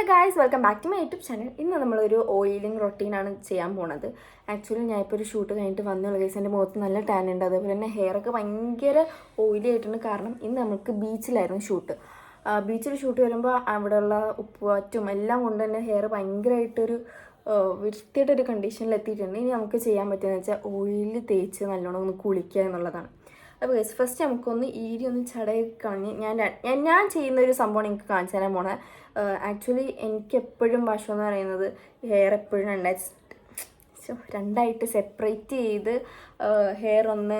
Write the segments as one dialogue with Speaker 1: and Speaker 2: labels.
Speaker 1: Hello guys, welcome back to my YouTube channel. ഇന്ന് നമ്മളൊരു oiling റൊട്ടീനാണ് ചെയ്യാൻ പോണത്. ആക്ച്വലി ഞാനിപ്പോൾ ഒരു ഷൂട്ട് കഴിഞ്ഞിട്ട് വന്നുള്ള ഗൈസ്, എൻ്റെ മുഖത്ത് നല്ല ടാൻ ഉണ്ട്. അതേപോലെ തന്നെ ഹെയറൊക്കെ ഭയങ്കര ഓയിലി ആയിട്ടുണ്ട്. കാരണം ഇന്ന് നമുക്ക് ബീച്ചിലായിരുന്നു ഷൂട്ട്. ബീച്ചിൽ ഷൂട്ട് വരുമ്പോൾ അവിടെയുള്ള ഉപ്പുവാറ്റും എല്ലാം കൊണ്ട് തന്നെ ഹെയർ ഭയങ്കരമായിട്ടൊരു വൃത്തിയായിട്ടൊരു കണ്ടീഷനിൽ എത്തിയിട്ടുണ്ട്. ഇനി നമുക്ക് ചെയ്യാൻ പറ്റുന്നത് വെച്ചാൽ ഓയിൽ തേച്ച് നല്ലോണം ഒന്ന് കുളിക്കുക എന്നുള്ളതാണ്. അപ്പോൾ ഗൈസ്, ഫസ്റ്റ് നമുക്കൊന്ന് ഒന്ന് ചടയൊക്കെ കളഞ്ഞ് ഞാൻ ചെയ്യുന്ന ഒരു സംഭവം എനിക്ക് കാണിച്ചു തരാൻ പോണത്. ആക്ച്വലി എനിക്ക് എപ്പോഴും വശം എന്ന് പറയുന്നത് ഹെയർ എപ്പോഴും രണ്ടായിട്ട് സെപ്പറേറ്റ് ചെയ്ത് ഹെയർ ഒന്ന്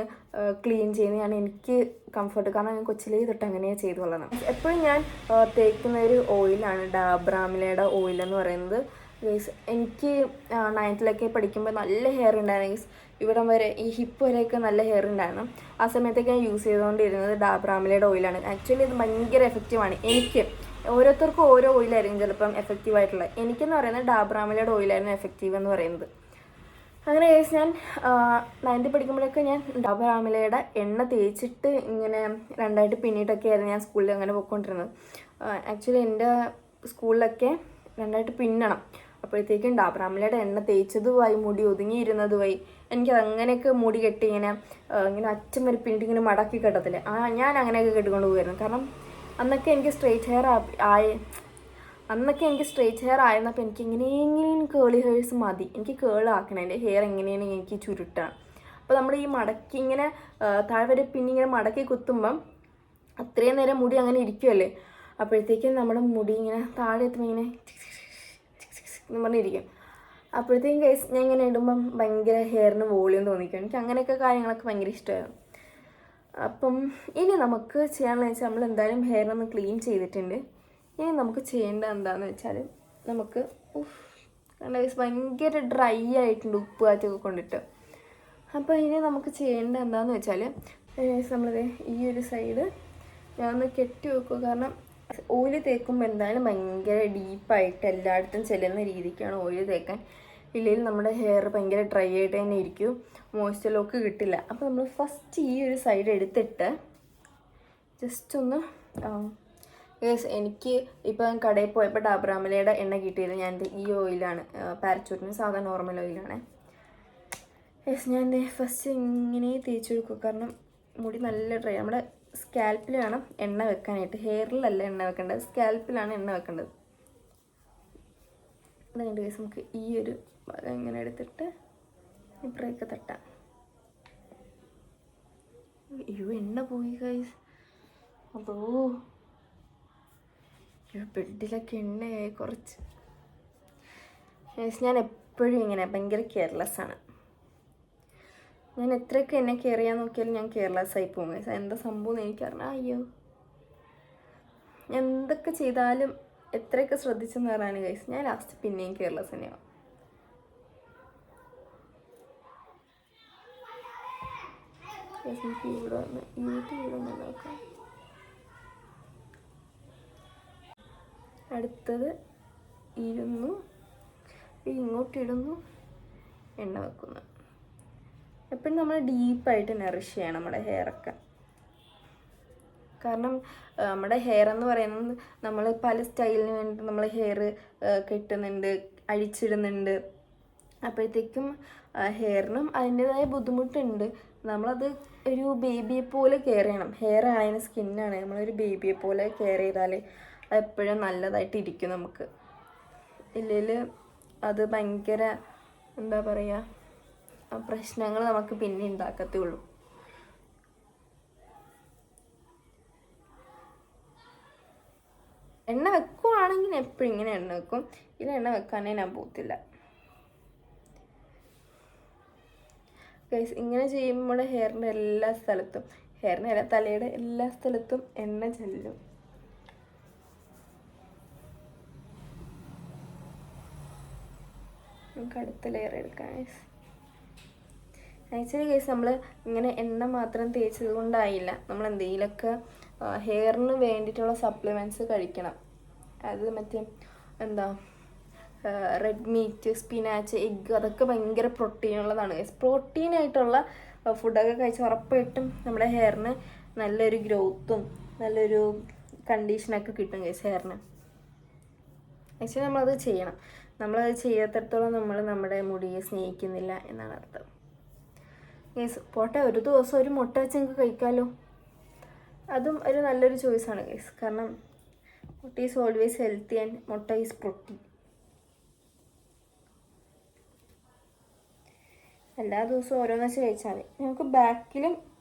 Speaker 1: ക്ലീൻ ചെയ്യുന്നതാണ് എനിക്ക് കംഫർട്ട്. കാരണം ഞാൻ കൊച്ചിലേ തൊട്ട് അങ്ങനെയാണ് ചെയ്തുകൊള്ളണം. എപ്പോഴും ഞാൻ തേക്കുന്ന ഒരു ഓയിലാണ് ഡാബ്രാമിലയുടെ ഓയിലെന്ന് പറയുന്നത്. ഗൈസ്, എനിക്ക് 9th പഠിക്കുമ്പോൾ നല്ല ഹെയർ ഉണ്ടായിരുന്നു ഗൈസ്. ഇവിടം വരെ ഈ ഹിപ്പ് വരെയൊക്കെ നല്ല ഹെയർ ഉണ്ടായിരുന്നു. ആ സമയത്തൊക്കെ ഞാൻ യൂസ് ചെയ്തുകൊണ്ടിരുന്നത് ഡാബ്രാമിലയുടെ ഓയിലാണ്. ആക്ച്വലി ഇത് ഭയങ്കര എഫക്റ്റീവാണ്. എനിക്ക് ഓരോരുത്തർക്കും ഓരോ ഓയിലായിരിക്കും ചിലപ്പം എഫക്റ്റീവായിട്ടുള്ളത്. എനിക്കെന്ന് പറയുന്നത് ഡാബ്രാമിലയുടെ ഓയിലായിരുന്നു എഫക്റ്റീവ് എന്ന് പറയുന്നത്. അങ്ങനെ ഗൈസ്, ഞാൻ 9th പഠിക്കുമ്പോഴൊക്കെ ഞാൻ ഡാബ്രാമിലയുടെ എണ്ണ തേച്ചിട്ട് ഇങ്ങനെ രണ്ടായിട്ട് പിന്നീട്ടൊക്കെ ആയിരുന്നു ഞാൻ സ്കൂളിൽ അങ്ങനെ പോയിക്കൊണ്ടിരുന്നത്. ആക്ച്വലി എൻ്റെ സ്കൂളിലൊക്കെ രണ്ടായിട്ട് പിന്നണം. അപ്പോഴത്തേക്കും ഡാബ്രാമിലയുടെ എണ്ണ തേച്ചതുമായി മുടി ഒതുങ്ങിയിരുന്നതുമായി എനിക്കത് അങ്ങനെയൊക്കെ മുടി കെട്ടി ഇങ്ങനെ അറ്റം വരെ പിന്നിട്ട് ഇങ്ങനെ മടക്കി കെട്ടത്തില്ല. ഞാൻ അങ്ങനെയൊക്കെ കെട്ടിക്കൊണ്ട് പോകുമായിരുന്നു. കാരണം അന്നൊക്കെ എനിക്ക് സ്ട്രെയിറ്റ് ഹെയർ ആയിരുന്നപ്പോൾ എനിക്ക് എങ്ങനെയെങ്കിലും കേളി ഹെയർസ് മതി. എനിക്ക് കേളാക്കണം, എൻ്റെ ഹെയർ എങ്ങനെയാണെങ്കിൽ എനിക്ക് ചുരുട്ടാണ്. അപ്പോൾ നമ്മൾ ഈ മടക്കി ഇങ്ങനെ താഴെ വരെ പിന്നെ ഇങ്ങനെ മടക്കി കുത്തുമ്പം അത്രയും നേരം മുടി അങ്ങനെ ഇരിക്കുമല്ലേ. അപ്പോഴത്തേക്കും നമ്മുടെ മുടി ഇങ്ങനെ താഴെ എത്തുമ്പോൾ ഇങ്ങനെ എന്ന് പറഞ്ഞിരിക്കും. അപ്പോഴത്തേക്കും കേസ് ഞാൻ ഇങ്ങനെ ഇടുമ്പം ഭയങ്കര ഹെയറിന് വോളിയം തോന്നിക്കും. എനിക്ക് അങ്ങനെയൊക്കെ കാര്യങ്ങളൊക്കെ ഭയങ്കര ഇഷ്ടമായിരുന്നു. അപ്പം ഇനി നമുക്ക് ചെയ്യാമെന്ന് വെച്ചാൽ നമ്മൾ എന്തായാലും ഹെയറൊന്ന് ക്ലീൻ ചെയ്തിട്ടുണ്ട്. ഇനി നമുക്ക് ചെയ്യേണ്ടത് എന്താണെന്ന് വെച്ചാൽ നമുക്ക് കേസ് ഭയങ്കര ഡ്രൈ ആയിട്ടുണ്ട് ഉപ്പ് കാറ്റൊക്കെ കൊണ്ടിട്ട്. അപ്പോൾ ഇനി നമുക്ക് ചെയ്യേണ്ടത് എന്താണെന്ന് വെച്ചാൽ നമ്മളിത് ഈ ഒരു സൈഡ് ഞാനൊന്ന് കെട്ടി വെക്കുക. കാരണം ഓയിൽ തേക്കുമ്പോൾ എന്തായാലും ഭയങ്കര ഡീപ്പായിട്ട് എല്ലായിടത്തും ചെല്ലുന്ന രീതിക്കാണ് ഓയിൽ തേക്കാൻ. ഇല്ലെങ്കിൽ നമ്മുടെ ഹെയർ ഭയങ്കര ഡ്രൈ ആയിട്ട് തന്നെ ഇരിക്കും, മോയ്സ്ചർ ലോക്ക് കിട്ടില്ല. അപ്പോൾ നമ്മൾ ഫസ്റ്റ് ഈ ഒരു സൈഡ് എടുത്തിട്ട് ജസ്റ്റ് ഒന്ന് എനിക്ക് ഇപ്പം കടയിൽ പോയപ്പോൾ ഡാബ്രാമിലയുടെ എണ്ണ കിട്ടിയത് ഞാൻ ഈ ഓയിലാണ്, പാരച്യൂട്ടിന് സാധാരണ നോർമൽ ഓയിലാണ്. ഞാൻ ഫസ്റ്റ് ഇങ്ങനെ തേച്ച് കൊടുക്കും. കാരണം മുടി നല്ല ഡ്രൈ. നമ്മുടെ സ്കാൽപ്പിൽ വേണം എണ്ണ വെക്കാനായിട്ട്, ഹെയറിലല്ല എണ്ണ വെക്കേണ്ടത്, സ്കാൽപ്പിലാണ് എണ്ണ വെക്കേണ്ടത്. അതുകൊണ്ട് ഗൈസ് നമുക്ക് ഈ ഒരു ഭാഗം ഇങ്ങനെ എടുത്തിട്ട് ഇപ്പറേക്ക് തട്ടാം. അയ്യോ, എണ്ണ പോയി ഗൈസ്. അതോ ബെഡിലൊക്കെ എണ്ണയായി കുറച്ച്. ഗൈസ്, ഞാൻ എപ്പോഴും ഇങ്ങനെ ഭയങ്കര കെയർലെസ്സാണ്. ഞാൻ എത്രയൊക്കെ എന്നെ കെയർ ചെയ്യാൻ നോക്കിയാലും ഞാൻ കെയർലെസ് ആയി പോകും ഗൈസ്. എന്താ സംഭവം എന്ന് എനിക്കറിഞ്ഞാൽ അയ്യോ, ഞാൻ എന്തൊക്കെ ചെയ്താലും എത്രയൊക്കെ ശ്രദ്ധിച്ചെന്ന് പറയാൻ ഗൈസ് ഞാൻ ലാസ്റ്റ് പിന്നെയും കെയർലെസ് തന്നെയാവും. ഇവിടെ വന്ന് ഇവിടെ നോക്കാം. അടുത്തത് ഇങ്ങോട്ടിടുന്നു, എണ്ണ വെക്കുന്നു. എപ്പോഴും നമ്മൾ ഡീപ്പായിട്ട് നറിഷ് ചെയ്യണം നമ്മുടെ ഹെയറൊക്കെ. കാരണം നമ്മുടെ ഹെയർ എന്ന് പറയുന്നത് നമ്മൾ പല സ്റ്റൈലിന് വേണ്ടി നമ്മൾ ഹെയർ കെട്ടുന്നുണ്ട്, അഴിച്ചിടുന്നുണ്ട്. അപ്പോഴത്തേക്കും ഹെയറിനും അതിൻ്റെതായ ബുദ്ധിമുട്ടുണ്ട്. നമ്മളത് ഒരു ബേബിയെ പോലെ കെയർ ചെയ്യണം. ഹെയർ ആയാലും സ്കിന്നാണ്, നമ്മളൊരു ബേബിയെ പോലെ കെയർ ചെയ്താൽ അതെപ്പോഴും നല്ലതായിട്ടിരിക്കും നമുക്ക്. ഇല്ലെങ്കിൽ അത് ഭയങ്കര എന്താ പറയുക, പ്രശ്നങ്ങൾ നമുക്ക് പിന്നെ ഉണ്ടാക്കത്തേ ഉള്ളൂ. എണ്ണ വെക്കുവാണെങ്കിൽ എപ്പോഴും ഇങ്ങനെ എണ്ണ വെക്കും. ഇത് എണ്ണ വെക്കാനേ ഞാൻ പോകത്തില്ല ഗൈസ്. ഇങ്ങനെ ചെയ്യുമ്പോൾ ഹെയറിൻ്റെ എല്ലാ സ്ഥലത്തും, തലയുടെ എല്ലാ സ്ഥലത്തും എണ്ണ ചെല്ലും. നമുക്ക് അടുത്ത ലെയർ എടുക്കാം ഗൈസ്. ആക്ച്വലി ഗൈസ്, നമ്മൾ ഇങ്ങനെ എണ്ണ മാത്രം തേച്ചത് കൊണ്ടായില്ല. നമ്മൾ എന്തെങ്കിലുമൊക്കെ ഹെയറിന് വേണ്ടിയിട്ടുള്ള സപ്ലിമെൻറ്റ്സ് കഴിക്കണം. അത് എന്താ റെഡ് മീറ്റ്, സ്പിനാച്ച്, എഗ്ഗ്, അതൊക്കെ ഭയങ്കര പ്രോട്ടീനുള്ളതാണ് ഗൈസ്. പ്രോട്ടീനായിട്ടുള്ള ഫുഡൊക്കെ കഴിച്ച് ഉറപ്പായിട്ടും നമ്മുടെ ഹെയറിന് നല്ലൊരു ഗ്രോത്തും നല്ലൊരു കണ്ടീഷനൊക്കെ കിട്ടും ഗൈസ് ഹെയറിന്. ആക്ച്വലി നമ്മളത് ചെയ്യണം. നമ്മളത് ചെയ്യാത്തിടത്തോളം നമ്മൾ നമ്മുടെ മുടിയെ സ്നേഹിക്കുന്നില്ല എന്നാണ് അർത്ഥം. ഗൈസ് പോട്ടെ, ഒരു ദിവസം ഒരു മുട്ട വെച്ച് നിങ്ങൾക്ക് കഴിക്കാമല്ലോ. അതും ഒരു നല്ലൊരു ചോയ്സാണ് ഗൈസ്. കാരണം മുട്ട ഈസ് ഓൾവേസ് ഹെൽത്തി ആൻഡ് മുട്ട ഈസ് പ്രോട്ടീൻ. എല്ലാ ദിവസവും ഓരോന്ന് വെച്ച് കഴിച്ചാൽ മതി. നമുക്ക് ബാക്കിലും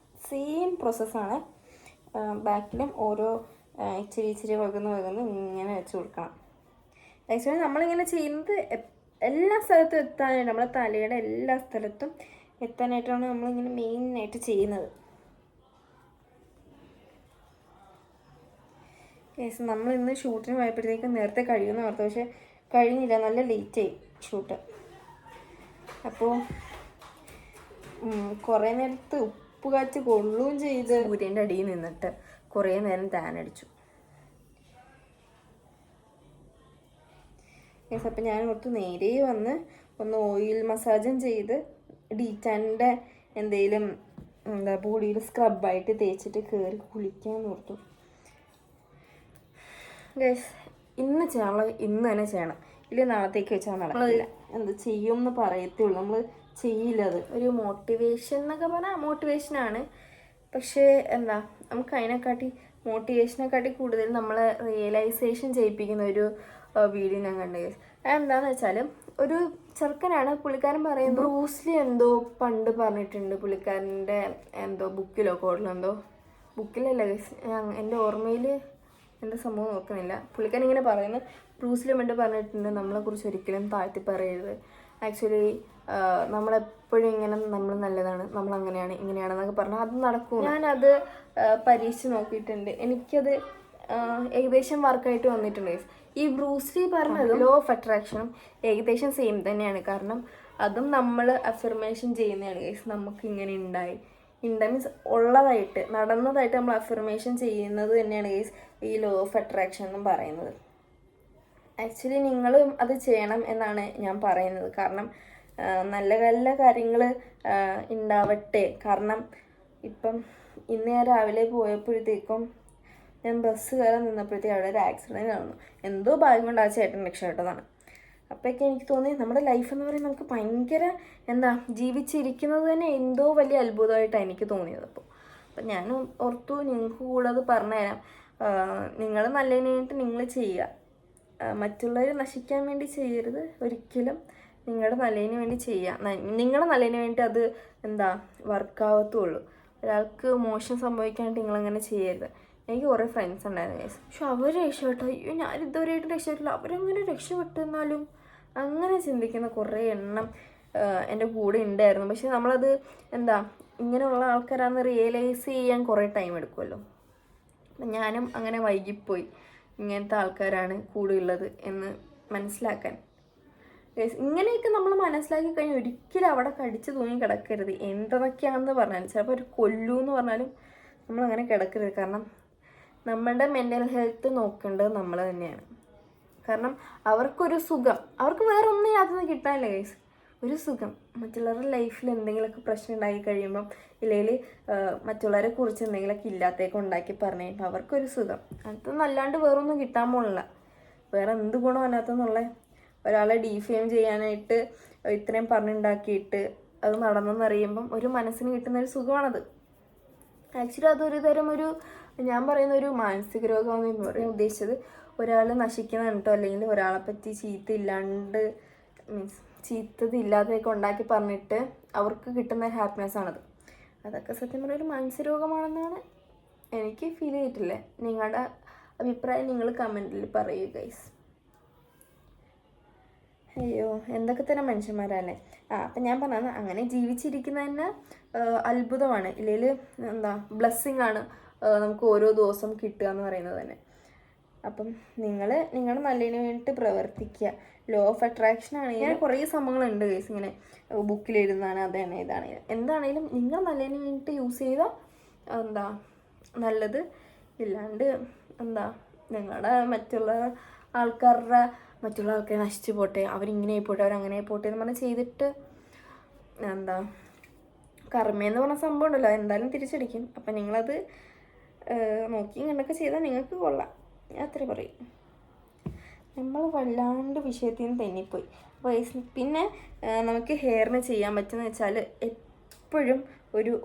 Speaker 1: സെയിം പ്രോസസ്സാണ്. ബാക്കിലും ഓരോ ഇച്ചിരി ഇച്ചിരി വകുന്ന് ഇങ്ങനെ വെച്ച് കൊടുക്കണം. ആക്ച്വലി നമ്മളിങ്ങനെ ചെയ്യുന്നത് എല്ലാ സ്ഥലത്തും എത്താനായിട്ട്, നമ്മളെ തലയുടെ എല്ലാ സ്ഥലത്തും എത്താനായിട്ടാണ് നമ്മളിങ്ങനെ മെയിനായിട്ട് ചെയ്യുന്നത്. കേസ് നമ്മൾ ഇന്ന് ഷൂട്ടിന് പോയപ്പോഴത്തേക്കും നേരത്തെ കഴിയുമെന്ന് ഓർത്തു, പക്ഷെ കഴിഞ്ഞില്ല, നല്ല ലേറ്റായി ഷൂട്ട്. അപ്പോൾ കുറേ നേരത്ത് ഉപ്പ് കാച്ച് കൊള്ളുകയും ചെയ്ത് സൂര്യൻ്റെ അടിയിൽ നിന്നിട്ട് കുറേ നേരം താനടിച്ചു. യെസ്, അപ്പം ഞാൻ ഓർത്ത് നേരെ വന്ന് ഒന്ന് ഓയിൽ മസാജും ചെയ്ത് ഡീറ്റാൻ്റെ എന്തെങ്കിലും ബോഡിയിൽ സ്ക്രബായിട്ട് തേച്ചിട്ട് കയറി കുളിക്കാൻ ഓർത്തു. ഗൈസ്, ഇന്ന് ചെയ്യണം, ഇന്ന് തന്നെ ചെയ്യണം, ഇല്ലെങ്കിൽ നാളത്തേക്ക് വെച്ചാൽ നടക്കില്ല. എന്ത് ചെയ്യും എന്ന് പറയത്തുള്ളൂ, നമ്മൾ ചെയ്യില്ല. അത് ഒരു മോട്ടിവേഷൻ എന്നൊക്കെ പറഞ്ഞാൽ മോട്ടിവേഷനാണ്, പക്ഷേ നമുക്ക് അതിനെക്കാട്ടി മോട്ടിവേഷനെക്കാട്ടി കൂടുതൽ നമ്മളെ റിയലൈസേഷൻ ചെയ്യിപ്പിക്കുന്ന ഒരു വീഡിയോ ഞാൻ കണ്ടു. എന്താണെന്ന് വെച്ചാൽ ഒരു ചെറുക്കനാണ്, പുള്ളിക്കാരൻ പറയുന്നത് ബ്രൂസ്ലി എന്തോ പണ്ട് പറഞ്ഞിട്ടുണ്ട്, പുള്ളിക്കാരൻ്റെ എന്തോ ബുക്കിലോ കോഡിലോ എന്തോ, ബുക്കിലല്ല എൻ്റെ ഓർമ്മയിൽ എൻ്റെ സംഭവം നോക്കുന്നില്ല, പുള്ളിക്കാരൻ ഇങ്ങനെ പറയുന്നത് ബ്രൂസ്ലി പണ്ട് പറഞ്ഞിട്ടുണ്ട് നമ്മളെക്കുറിച്ച് ഒരിക്കലും താഴ്ത്തി പറയരുത്. ആക്ച്വലി നമ്മളെപ്പോഴും ഇങ്ങനെ നമ്മൾ നല്ലതാണ്, നമ്മൾ അങ്ങനെയാണ് ഇങ്ങനെയാണെന്നൊക്കെ പറഞ്ഞാൽ അത് നടക്കും. ഞാനത് പരീക്ഷിച്ച് നോക്കിയിട്ടുണ്ട്, എനിക്കത് ഏകദേശം വർക്കായിട്ട് വന്നിട്ടുണ്ട്. ഈ ബ്രൂസ്ലി പറഞ്ഞത് ലോ ഓഫ് അട്രാക്ഷനും ഏകദേശം സെയിം തന്നെയാണ്. കാരണം അതും നമ്മൾ അഫർമേഷൻ ചെയ്യുന്നതാണ് ഗൈസ്. നമുക്ക് ഇങ്ങനെ ഉണ്ടായി മീൻസ് ഉള്ളതായിട്ട് നടന്നതായിട്ട് നമ്മൾ അഫർമേഷൻ ചെയ്യുന്നത് തന്നെയാണ് ഗൈസ് ഈ ലോ ഓഫ് അട്രാക്ഷൻ എന്നും പറയുന്നത്. ആക്ച്വലി നിങ്ങളും അത് ചെയ്യണം എന്നാണ് ഞാൻ പറയുന്നത്. കാരണം നല്ല നല്ല കാര്യങ്ങൾ ഉണ്ടാവട്ടെ. കാരണം ഇപ്പം ഇന്ന് ഞാൻ രാവിലെ പോയപ്പോഴത്തേക്കും ഞാൻ ബസ് കയറാൻ നിന്നപ്പോഴത്തേക്കും അവിടെ ഒരു ആക്സിഡൻറ്റ് നടന്നു. എന്തോ ഭാഗ്യം കൊണ്ട് ആ ചേട്ടൻ രക്ഷപ്പെട്ടതാണ്. അപ്പോഴൊക്കെ എനിക്ക് തോന്നി നമ്മുടെ ലൈഫ് എന്ന് പറയുന്നത് നമുക്ക് ഭയങ്കര ജീവിച്ചിരിക്കുന്നത് തന്നെ എന്തോ വലിയ അത്ഭുതമായിട്ടാണ് എനിക്ക് തോന്നിയത്. അപ്പം ഞാൻ ഓർത്തു നിങ്ങൾക്ക് കൂടെ അത് പറഞ്ഞുതരാം. നിങ്ങൾ നല്ലതിന് വേണ്ടിയിട്ട് നിങ്ങൾ ചെയ്യുക, മറ്റുള്ളവർ നശിക്കാൻ വേണ്ടി ചെയ്യരുത് ഒരിക്കലും. നിങ്ങളുടെ നല്ലതിന് വേണ്ടി ചെയ്യുക, നിങ്ങളുടെ നല്ലതിന് വേണ്ടി അത് വർക്കാവത്തുള്ളൂ. ഒരാൾക്ക് മോശം സംഭവിക്കാനായിട്ട് നിങ്ങളങ്ങനെ ചെയ്യരുത്. എനിക്ക് കുറേ ഫ്രണ്ട്സ് ഉണ്ടായിരുന്നു ഗൈസ്, പക്ഷെ അവർ രക്ഷപ്പെട്ടു. അയ്യോ ഞാൻ ഇതുവരെയായിട്ട് രക്ഷപ്പെട്ടില്ല, അവരങ്ങനെ രക്ഷപ്പെട്ടെന്നാലും അങ്ങനെ ചിന്തിക്കുന്ന കുറേ എണ്ണം എൻ്റെ കൂടെ ഉണ്ടായിരുന്നു. പക്ഷെ നമ്മളത് ഇങ്ങനെയുള്ള ആൾക്കാരാണെന്ന് റിയലൈസ് ചെയ്യാൻ കുറേ ടൈം എടുക്കുമല്ലോ. ഞാനും അങ്ങനെ വൈകിപ്പോയി ഇങ്ങനത്തെ ആൾക്കാരാണ് കൂടെ ഉള്ളത് എന്ന് മനസ്സിലാക്കാൻ. ഇങ്ങനെയൊക്കെ നമ്മൾ മനസ്സിലാക്കി കഴിഞ്ഞാൽ ഒരിക്കലും അവിടെ കടിച്ചു തൂങ്ങി കിടക്കരുത്. എന്തൊക്കെയാണെന്ന് പറഞ്ഞാലും ചിലപ്പോൾ ഒരു കൊല്ലൂ എന്ന് പറഞ്ഞാലും നമ്മളങ്ങനെ കിടക്കരുത്. കാരണം നമ്മളുടെ മെൻ്റൽ ഹെൽത്ത് നോക്കേണ്ടത് നമ്മൾ തന്നെയാണ്. കാരണം അവർക്കൊരു സുഖം, അവർക്ക് വേറെ ഒന്നും യാതൊന്നും കിട്ടാനില്ല ഗൈസ്. ഒരു സുഖം, മറ്റുള്ളവരുടെ ലൈഫിൽ എന്തെങ്കിലുമൊക്കെ പ്രശ്നം ഉണ്ടാക്കി കഴിയുമ്പം ഇല്ലെങ്കിൽ മറ്റുള്ളവരെ കുറിച്ച് എന്തെങ്കിലുമൊക്കെ ഇല്ലാത്തേക്ക് ഉണ്ടാക്കി പറഞ്ഞു കഴിയുമ്പോൾ അവർക്കൊരു സുഖം. അതൊന്നും അല്ലാണ്ട് വേറൊന്നും കിട്ടാൻ പോണില്ല. വേറെ എന്ത് ഗുണം അതിനകത്തെന്നുള്ള ഒരാളെ ഡീഫെയിം ചെയ്യാനായിട്ട് ഇത്രയും പറഞ്ഞുണ്ടാക്കിയിട്ട് അത് നടന്നെന്നറിയുമ്പം ഒരു മനസ്സിന് കിട്ടുന്നൊരു സുഖമാണത്. ആക്ച്വലി അതൊരു തരം ഞാൻ പറയുന്ന ഒരു മാനസിക രോഗമെന്ന് പറയാൻ ഉദ്ദേശിച്ചത് ഒരാൾ നശിക്കുന്ന കണ്ടിട്ടോ അല്ലെങ്കിൽ ഒരാളെ പറ്റി ചീത്തതില്ലാതെയൊക്കെ ഉണ്ടാക്കി പറഞ്ഞിട്ട് അവർക്ക് കിട്ടുന്ന ഹാപ്പിനെസ് ആണത്. അതൊക്കെ സത്യം പറഞ്ഞാൽ ഒരു മാനസിക രോഗമാണെന്നാണ് എനിക്ക് ഫീൽ ചെയ്തിട്ടില്ലേ. നിങ്ങളുടെ അഭിപ്രായം നിങ്ങൾ കമൻറ്റിൽ പറയൂ ഗൈസ്. അയ്യോ എന്തൊക്കെ തരം മനുഷ്യന്മാരല്ലേ. അപ്പം ഞാൻ പറഞ്ഞത് അങ്ങനെ ജീവിച്ചിരിക്കുന്നത് തന്നെ അത്ഭുതമാണ്, ഇല്ലെങ്കിൽ ബ്ലെസ്സിങ് ആണ് നമുക്ക് ഓരോ ദിവസം കിട്ടുക എന്ന് പറയുന്നത് തന്നെ. അപ്പം നിങ്ങൾ നിങ്ങളുടെ നല്ലതിന് വേണ്ടിയിട്ട് പ്രവർത്തിക്കുക. ലോ ഓഫ് അട്രാക്ഷൻ ആണെങ്കിൽ കുറേ സംഭവങ്ങളുണ്ട് കേസ്, ഇങ്ങനെ ബുക്കിൽ എഴുതുന്നതാണ്, അതാണ് ഇതാണ് എന്താണേലും നിങ്ങൾ നല്ലതിന് വേണ്ടിയിട്ട് യൂസ് ചെയ്താൽ നല്ലത്. ഇല്ലാണ്ട് നിങ്ങളുടെ മറ്റുള്ള ആൾക്കാരെ നശിച്ചു പോട്ടെ, അവരിങ്ങനെ ആയിപ്പോട്ടെ, അവരങ്ങനെ ആയിപ്പോട്ടെ എന്ന് പറഞ്ഞാൽ ചെയ്തിട്ട് കർമ്മയെന്ന് പറഞ്ഞ സംഭവം ഉണ്ടല്ലോ, എന്തായാലും തിരിച്ചടിക്കും. അപ്പം നിങ്ങളത് നോക്കിയും കണ്ടൊക്കെ ചെയ്താൽ നിങ്ങൾക്ക് കൊള്ളാം, ഞാൻ അത്രേ പറയും. നമ്മൾ വല്ലാണ്ട് വിഷയത്തിൽ നിന്ന് തെന്നിപ്പോയി. അപ്പോൾ പിന്നെ നമുക്ക് ഹെയറിന് ചെയ്യാൻ പറ്റുന്ന വെച്ചാൽ എപ്പോഴും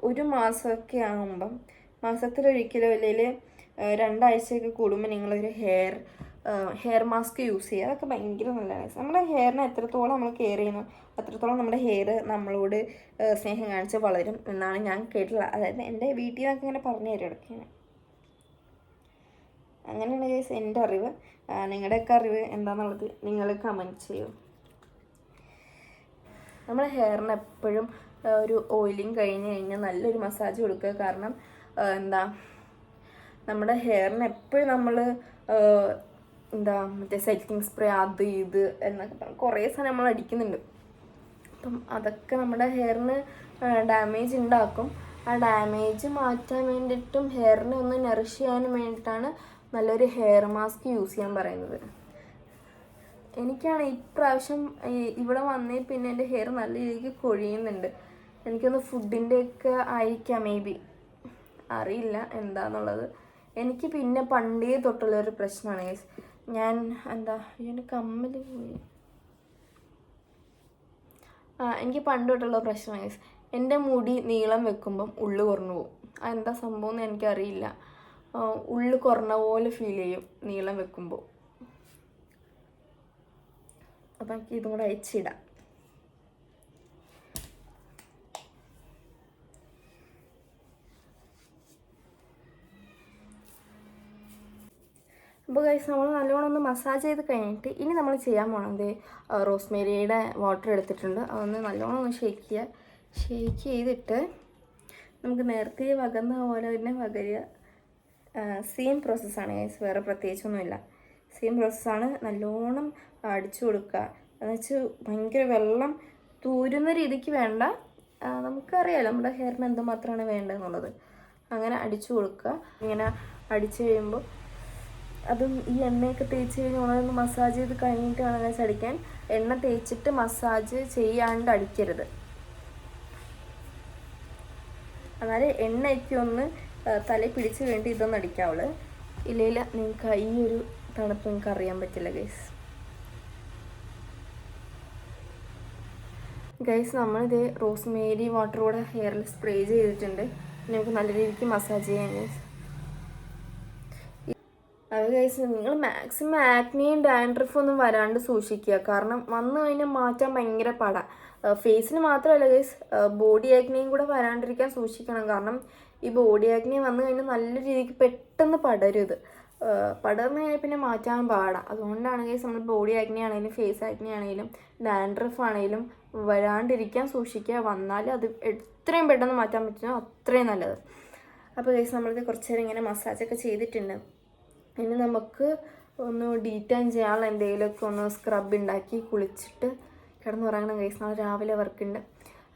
Speaker 1: ഒരു മാസമൊക്കെ ആകുമ്പം മാസത്തിലൊരിക്കലോ അല്ലെങ്കിൽ 2 ആഴ്ചയൊക്കെ കൂടുമ്പോൾ നിങ്ങളൊരു ഹെയർ മാസ്ക് യൂസ് ചെയ്യുക. അതൊക്കെ ഭയങ്കര നല്ലതാണ്. നമ്മുടെ ഹെയറിനെ എത്രത്തോളം നമ്മൾ കെയർ ചെയ്യുന്നു അത്രത്തോളം നമ്മുടെ ഹെയർ നമ്മളോട് സ്നേഹം കാണിച്ച് വളരും എന്നാണ് ഞാൻ കേട്ടിട്ടുള്ളത്. അതായത് എൻ്റെ വീട്ടിൽ നിന്നൊക്കെ ഇങ്ങനെ പറഞ്ഞു തരും ഇടയ്ക്കാണ്. അങ്ങനെയാണ് ഗൈസ് എൻ്റെ അറിവ്. നിങ്ങളുടെയൊക്കെ അറിവ് എന്താണെന്നുള്ളത് നിങ്ങൾ കമൻറ്റ് ചെയ്യൂ. നമ്മുടെ ഹെയറിന് എപ്പോഴും ഒരു ഓയിലിങ് കഴിഞ്ഞ് കഴിഞ്ഞാൽ നല്ലൊരു മസാജ് കൊടുക്കുക. കാരണം നമ്മുടെ ഹെയറിന് എപ്പോഴും നമ്മൾ മറ്റേ സെറ്റിംഗ് സ്പ്രേ അത് ഇത് എന്നൊക്കെ കുറേ സാധനം നമ്മൾ അടിക്കുന്നുണ്ട്. അപ്പം അതൊക്കെ നമ്മുടെ ഹെയറിന് ഡാമേജ് ഉണ്ടാക്കും. ആ ഡാമേജ് മാറ്റാൻ വേണ്ടിയിട്ടും ഹെയറിനെ ഒന്ന് നറിഷ് ചെയ്യാനും വേണ്ടിയിട്ടാണ് നല്ലൊരു ഹെയർ മാസ്ക് യൂസ് ചെയ്യാൻ പറയുന്നത്. എനിക്കാണ് ഇപ്രാവശ്യം ഇവിടെ വന്നേ പിന്നെ എൻ്റെ ഹെയർ നല്ല രീതിക്ക് കൊഴിയുന്നുണ്ട്. എനിക്കൊന്ന് ഫുഡിൻ്റെയൊക്കെ ആയിരിക്കാം, മേ ബി, അറിയില്ല എന്താണെന്നുള്ളത്. എനിക്ക് പിന്നെ പണ്ടേ തൊട്ടുള്ളൊരു പ്രശ്നമാണ് ഗൈസ്. ഞാൻ ഇതിൻ്റെ കമ്മൽ പോയി. എനിക്ക് പണ്ട് തൊട്ടുള്ള പ്രശ്നമാണ് ഗൈസ്. എൻ്റെ മുടി നീളം വെക്കുമ്പം ഉള്ളു കുറഞ്ഞു പോകും. അതെന്താ സംഭവം എന്ന് എനിക്കറിയില്ല. ഉള്ളു കുറഞ്ഞ പോലെ ഫീൽ ചെയ്യും നീളം വെക്കുമ്പോൾ. അപ്പം എനിക്ക് ഇതും കൂടെ അയച്ചിടാം. അപ്പോൾ ഗൈസ് നമ്മൾ നല്ലോണം ഒന്ന് മസാജ് ചെയ്ത് കഴിഞ്ഞിട്ട് ഇനി നമ്മൾ ചെയ്യാൻ പോണത് റോസ്മേരിയുടെ വാട്ടർ എടുത്തിട്ടുണ്ട്. അതൊന്ന് നല്ലോണം ഒന്ന് ഷേക്ക് ചെയ്തിട്ട് നമുക്ക് നേരത്തെ വകർന്ന പോലെ തന്നെ വകരുക. സെയിം പ്രോസസ്സാണ് ഗൈസ്, വേറെ പ്രത്യേകിച്ചൊന്നുമില്ല. സെയിം പ്രോസസ്സാണ്. നല്ലോണം അടിച്ചു കൊടുക്കുക. എന്നുവെച്ചാൽ ഭയങ്കര വെള്ളം തൂരുന്ന രീതിക്ക് വേണ്ട. നമുക്കറിയാമല്ലോ നമ്മുടെ ഹെയറിന് എന്തുമാത്രമാണ് വേണ്ടതെന്നുള്ളത്. അങ്ങനെ അടിച്ചു കൊടുക്കുക. ഇങ്ങനെ അടിച്ചു കഴിയുമ്പോൾ അതും ഈ എണ്ണയൊക്കെ തേച്ച് കഴിഞ്ഞ് ഓരോന്ന് മസാജ് ചെയ്ത് കഴിഞ്ഞിട്ട് വേണം ഗൈസ് അടിക്കാൻ. എണ്ണ തേച്ചിട്ട് മസാജ് ചെയ്യാണ്ട് അടിക്കരുത്. എന്നാലും എണ്ണയ്ക്ക് ഒന്ന് തലയിൽ പിടിച്ച് വേണ്ടി ഇതൊന്നും അടിക്കാവുള്ളൂ. ഇല്ല നിങ്ങൾക്ക് ഈ ഒരു തണുപ്പ് നിങ്ങൾക്ക് അറിയാൻ പറ്റില്ല ഗൈസ്. നമ്മളിത് റോസ്മേരി വാട്ടർ കൂടെ ഹെയറിൽ സ്പ്രേ ചെയ്തിട്ടുണ്ട്. നമുക്ക് നല്ല രീതിക്ക് മസാജ് ചെയ്യാം ഗൈസ്. അത് ഗൈസ് നിങ്ങൾ മാക്സിമം ആക്നിയും ഡാൻഡ്രഫും ഒന്നും വരാണ്ട് സൂക്ഷിക്കുക. കാരണം വന്നു കഴിഞ്ഞാൽ മാറ്റാൻ ഭയങ്കര പാടാണ്. ഫേസിന് മാത്രമല്ല ഗൈസ്, ബോഡി ആക്നിയും കൂടെ വരാണ്ടിരിക്കാൻ സൂക്ഷിക്കണം. കാരണം ഈ ബോഡി ആക്നി വന്നു കഴിഞ്ഞാൽ നല്ല രീതിക്ക് പെട്ടെന്ന് പടരും. പടർന്നു കഴിഞ്ഞാൽ പിന്നെ മാറ്റാൻ പാടാണ്. അതുകൊണ്ടാണ് ഗൈസ് നമ്മൾ ബോഡി ആക്നി ആണെങ്കിലും ഫേസ് ആക്നി ആണെങ്കിലും ഡാൻഡ്രഫ് ആണെങ്കിലും വരാണ്ടിരിക്കാൻ സൂക്ഷിക്കുക. വന്നാൽ അത് എത്രയും പെട്ടെന്ന് മാറ്റാൻ പറ്റുമോ അത്രയും നല്ലത്. അപ്പോൾ ഗൈസ് നമ്മളിത് കുറച്ച് നേരം ഇങ്ങനെ മസാജൊക്കെ ചെയ്തിട്ടുണ്ട്. ഇനി നമുക്ക് ഒന്ന് ഡീറ്റൈൻ ചെയ്യാനുള്ള എന്തെങ്കിലുമൊക്കെ ഒന്ന് സ്ക്രബ് ഉണ്ടാക്കി കുളിച്ചിട്ട് കിടന്നുറങ്ങണം ഗൈസ്. നാളെ രാവിലെ വർക്കുണ്ട്.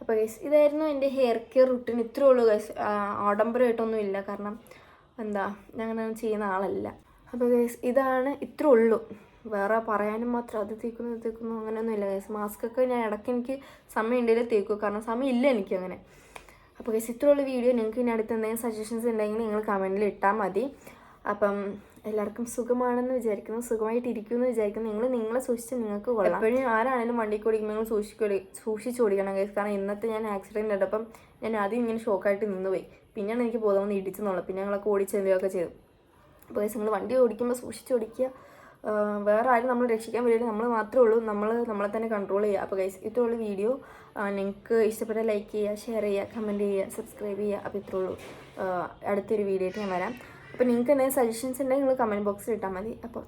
Speaker 1: അപ്പോൾ ഗൈസ് ഇതായിരുന്നു എൻ്റെ ഹെയർ കെയർ റുട്ടീൻ. ഇത്രയേ ഉള്ളൂ ഗൈസ്. ആഡംബരമായിട്ടൊന്നും ഇല്ല. കാരണം ഞാൻ അങ്ങനെ ചെയ്യുന്ന ആളല്ല. അപ്പോൾ ഗൈസ് ഇതാണ്, ഇത്രേ ഉള്ളൂ. വേറെ പറയാനും മാത്രം അത് തേക്കുന്നു അങ്ങനെയൊന്നും ഇല്ല ഗൈസ്. മാസ്കൊക്കെ ഞാൻ ഇടയ്ക്ക് എനിക്ക് സമയം ഉണ്ടെങ്കിൽ തേക്കും. കാരണം സമയം ഇല്ല എനിക്ക് അങ്ങനെ. അപ്പോൾ ഗൈസ് ഇത്രേ ഉള്ള വീഡിയോ. നിങ്ങൾക്ക് ഇനി അടുത്ത് എന്തെങ്കിലും സജഷൻസ് ഉണ്ടെങ്കിൽ നിങ്ങൾ കമൻറ്റിൽ ഇട്ടാൽ മതി. അപ്പം എല്ലാവർക്കും സുഖമാണെന്ന് വിചാരിക്കുന്നു, സുഖമായിട്ടിരിക്കുമെന്ന് വിചാരിക്കുന്നു. നിങ്ങളെ സൂക്ഷിച്ച് നിങ്ങൾക്ക് കൊള്ളാം. എപ്പോഴും ആരാണെങ്കിലും വണ്ടിക്ക് ഓടിക്കുമ്പോൾ നിങ്ങൾ സൂക്ഷിച്ച് ഓടിക്കണം ഗൈസ്. കാരണം ഇന്നത്തെ ഞാൻ ആക്സിഡൻറ്റ് ആയിട്ടപ്പം ഞാൻ ആദ്യം ഇങ്ങനെ ഷോക്കായിട്ട് നിന്നുപോയി. പിന്നെയാണ് എനിക്ക് ബോധം വന്ന് ഇടിച്ചെന്നുള്ളത്. പിന്നെ ഞങ്ങളൊക്കെ ഓടിച്ചെന്തൊക്കെ ചെയ്തു. അപ്പോൾ ഗൈസ് നിങ്ങൾ വണ്ടി ഓടിക്കുമ്പോൾ സൂക്ഷിച്ച് ഓടിക്കുക. വേറെ ആരും നമ്മൾ രക്ഷിക്കാൻ വരില്ല, നമ്മൾ മാത്രമേ ഉള്ളൂ. നമ്മളെ തന്നെ കൺട്രോൾ ചെയ്യുക. അപ്പോൾ ഗൈസ് ഇത്രയുള്ള വീഡിയോ നിങ്ങൾക്ക് ഇഷ്ടപ്പെട്ട ലൈക്ക് ചെയ്യുക, ഷെയർ ചെയ്യുക, കമൻറ്റ് ചെയ്യുക, സബ്സ്ക്രൈബ് ചെയ്യുക. അപ്പോൾ ഇത്രേ ഉള്ളൂ. അടുത്തൊരു വീഡിയോ ആയിട്ട് ഞാൻ വരാം. അപ്പോൾ നിങ്ങൾക്ക് എന്തെങ്കിലും സജഷൻസ് ഉണ്ടെങ്കിൽ നിങ്ങൾ കമൻറ്റ് ബോക്സിൽ ഇട്ടാൽ മതി. അപ്പോൾ